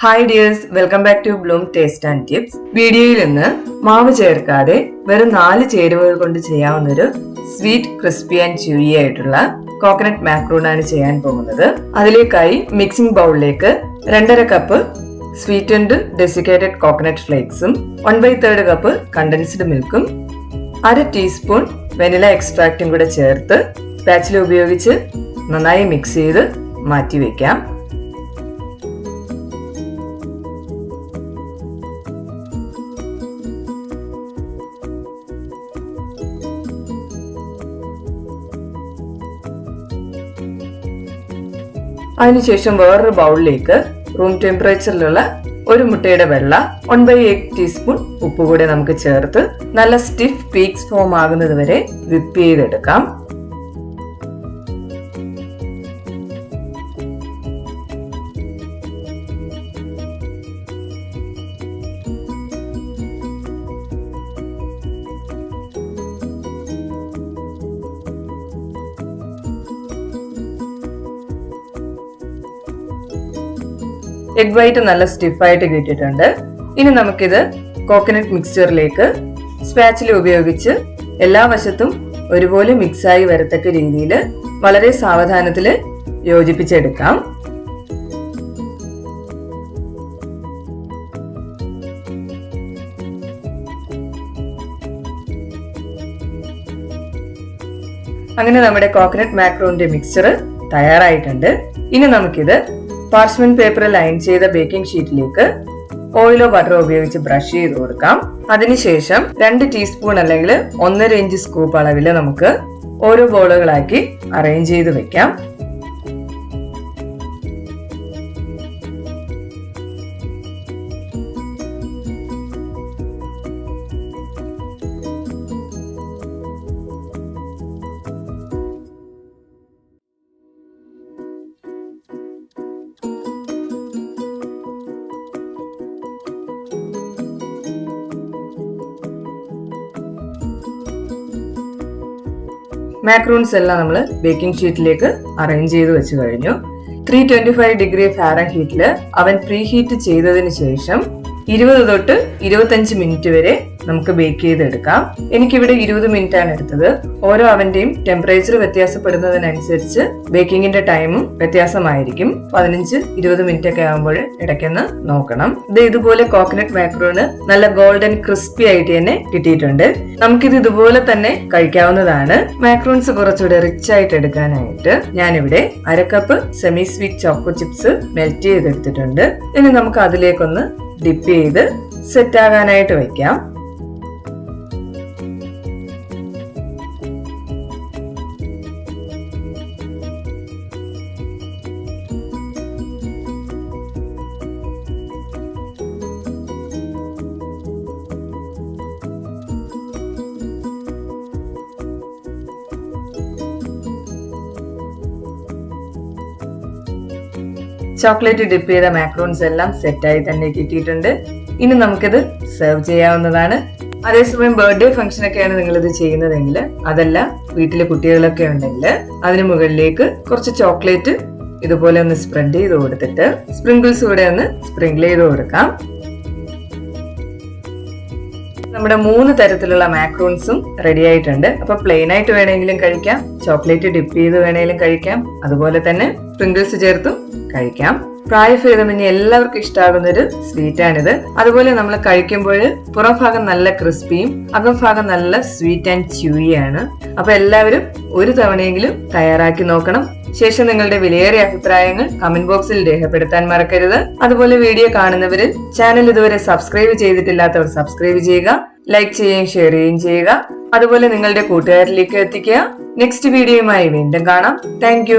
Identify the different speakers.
Speaker 1: Hi dears, welcome back to bloom taste and tips. വീഡിയോയിൽ നിന്ന് മാവ് ചേർക്കാതെ വെറും 4 ചേരുവകൾ കൊണ്ട് ചെയ്യാവുന്നൊരു സ്വീറ്റ്, ക്രിസ്പി ആൻഡ് ച്യൂയി ആയിട്ടുള്ള കോക്കനട്ട് മാക്രൂൺ ആണ് ചെയ്യാൻ പോകുന്നത്. അതിലേക്കായി മിക്സിംഗ് ബൗളിലേക്ക് 2.5 കപ്പ് സ്വീറ്റൻഡ് ഡെസിക്കേറ്റഡ് കോക്കനട്ട് ഫ്ലേക്സും 1/3 കപ്പ് കണ്ടൻസ്ഡ് മിൽക്കും 1/2 ടീസ്പൂൺ വെനില എക്സ്ട്രാക്റ്റും കൂടെ ചേർത്ത് സ്പാച്ചില ഉപയോഗിച്ച് നന്നായി മിക്സ് ചെയ്ത് മാറ്റി വെക്കാം. അതിനുശേഷം വേറൊരു ബൗളിലേക്ക് റൂം ടെമ്പറേച്ചറിലുള്ള ഒരു മുട്ടയുടെ വെള്ള 1/8 ടീസ്പൂൺ ഉപ്പ് കൂടെ നമുക്ക് ചേർത്ത് നല്ല സ്റ്റിഫ് പീക്സ് ഫോം ആകുന്നത് വരെ വിപ്പ് ചെയ്തെടുക്കാം. എഗ് വൈറ്റ് നല്ല സ്റ്റിഫായിട്ട് കിട്ടിയിട്ടുണ്ട്. ഇനി നമുക്കിത് കോക്കനട്ട് മിക്സ്ചറിലേക്ക് സ്പാച്ചില ഉപയോഗിച്ച് എല്ലാ വശത്തും ഒരുപോലെ മിക്സായി വരത്തക്ക രീതിയിൽ വളരെ സാവധാനത്തിൽ യോജിപ്പിച്ചെടുക്കാം. അങ്ങനെ നമ്മുടെ കോക്കനട്ട് മാക്രോണിന്റെ മിക്സ്ചർ തയ്യാറായിട്ടുണ്ട്. ഇനി നമുക്കിത് പാർച്ച്മെന്റ് പേപ്പർ ലൈൻ ചെയ്ത ബേക്കിംഗ് ഷീറ്റിലേക്ക് ഓയിലോ ബട്ടറോ ഉപയോഗിച്ച് ബ്രഷ് ചെയ്ത് കൊടുക്കാം. അതിനുശേഷം 2 ടീസ്പൂൺ അല്ലെങ്കിൽ 1.5 ഇഞ്ച് സ്കൂപ്പ് അളവിൽ നമുക്ക് ഓരോ ബോളുകളാക്കി അറേഞ്ച് ചെയ്ത് വെക്കാം. മാക്രൂൺസ് എല്ലാം നമ്മൾ ബേക്കിംഗ് ഷീറ്റിലേക്ക് അറേഞ്ച് ചെയ്ത് വെച്ച് കഴിഞ്ഞു. 325 ഡിഗ്രി ഫാരൻഹീറ്റിൽ അവൻ പ്രീ ഹീറ്റ് ചെയ്തതിന് ശേഷം 20 തൊട്ട് 25 മിനിറ്റ് വരെ നമുക്ക് ബേക്ക് ചെയ്തെടുക്കാം. എനിക്കിവിടെ 20 മിനിറ്റ് ആണ് എടുത്തത്. ഓരോ അവന്റെയും ടെമ്പറേച്ചർ വ്യത്യാസപ്പെടുന്നതിനനുസരിച്ച് ബേക്കിങ്ങിന്റെ ടൈമും വ്യത്യാസമായിരിക്കും. 15-20 മിനിറ്റ് ഒക്കെ ആകുമ്പോൾ ഇടയ്ക്കൊന്ന് നോക്കണം. ഇതുപോലെ കോക്കനട്ട് മാക്രൂണ് നല്ല ഗോൾഡൻ ക്രിസ്പി ആയിട്ട് തന്നെ കിട്ടിയിട്ടുണ്ട്. നമുക്കിത് ഇതുപോലെ തന്നെ കഴിക്കാവുന്നതാണ്. മാക്രൂൺസ് കുറച്ചുകൂടെ റിച്ച് ആയിട്ട് എടുക്കാനായിട്ട് ഞാനിവിടെ 1/2 cup semi sweet choco chips melt ചെയ്തെടുത്തിട്ടുണ്ട്. ഇനി നമുക്ക് അതിലേക്കൊന്ന് ഡിപ്പ് ചെയ്ത് സെറ്റ് ആകാനായിട്ട് വെക്കാം. ചോക്ലേറ്റ് ഡിപ്പ് ചെയ്ത മാക്രോൺസ് എല്ലാം സെറ്റായി തന്നെ കിട്ടിയിട്ടുണ്ട്. ഇനി നമുക്കിത് സെർവ് ചെയ്യാവുന്നതാണ്. അതേസമയം ബർത്ത്ഡേ ഫംഗ്ഷൻ ഒക്കെയാണ് നിങ്ങൾ ഇത് ചെയ്യുന്നതെങ്കിൽ, അതല്ല വീട്ടിലെ കുട്ടികളൊക്കെ ഉണ്ടെങ്കിൽ അതിന് മുകളിലേക്ക് കുറച്ച് ചോക്ലേറ്റ് ഇതുപോലെ ഒന്ന് സ്പ്രെഡ് ചെയ്ത് കൊടുത്തിട്ട് സ്പ്രിങ്കിൾസ് കൂടെ ഒന്ന് സ്പ്രിങ്കിൾ ചെയ്ത് കൊടുക്കാം. നമ്മുടെ 3 തരത്തിലുള്ള മാക്രൂൺസും റെഡി ആയിട്ടുണ്ട്. അപ്പൊ പ്ലെയിൻ ആയിട്ട് വേണമെങ്കിലും കഴിക്കാം, ചോക്ലേറ്റ് ഡിപ്പ് ചെയ്ത് വേണമെങ്കിലും കഴിക്കാം, അതുപോലെ തന്നെ സ്പ്രിങ്കിൾസ് ചേർത്തും കഴിക്കാം. പ്രായഭേദമന്യേ എല്ലാവർക്കും ഇഷ്ടമാകുന്ന ഒരു സ്വീറ്റ് ആണിത്. അതുപോലെ നമ്മൾ കഴിക്കുമ്പോൾ പുറം ഭാഗം നല്ല ക്രിസ്പിയും അകംഭാഗം നല്ല സ്വീറ്റ് ആൻഡ് ച്യൂയി ആണ്. അപ്പൊ എല്ലാവരും ഒരു തവണയെങ്കിലും തയ്യാറാക്കി നോക്കണം. ശേഷം നിങ്ങളുടെ വിലയേറിയ അഭിപ്രായങ്ങൾ കമന്റ് ബോക്സിൽ രേഖപ്പെടുത്താൻ മറക്കരുത്. അതുപോലെ വീഡിയോ കാണുന്നവരിൽ ചാനൽ ഇതുവരെ സബ്സ്ക്രൈബ് ചെയ്തിട്ടില്ലാത്തവർ സബ്സ്ക്രൈബ് ചെയ്യുക, ലൈക്ക് ചെയ്യുകയും ഷെയർ ചെയ്യുകയും ചെയ്യുക. അതുപോലെ നിങ്ങളുടെ കൂട്ടുകാരിലേക്ക് എത്തിക്കുക. നെക്സ്റ്റ് വീഡിയോയുമായി വീണ്ടും കാണാം. താങ്ക്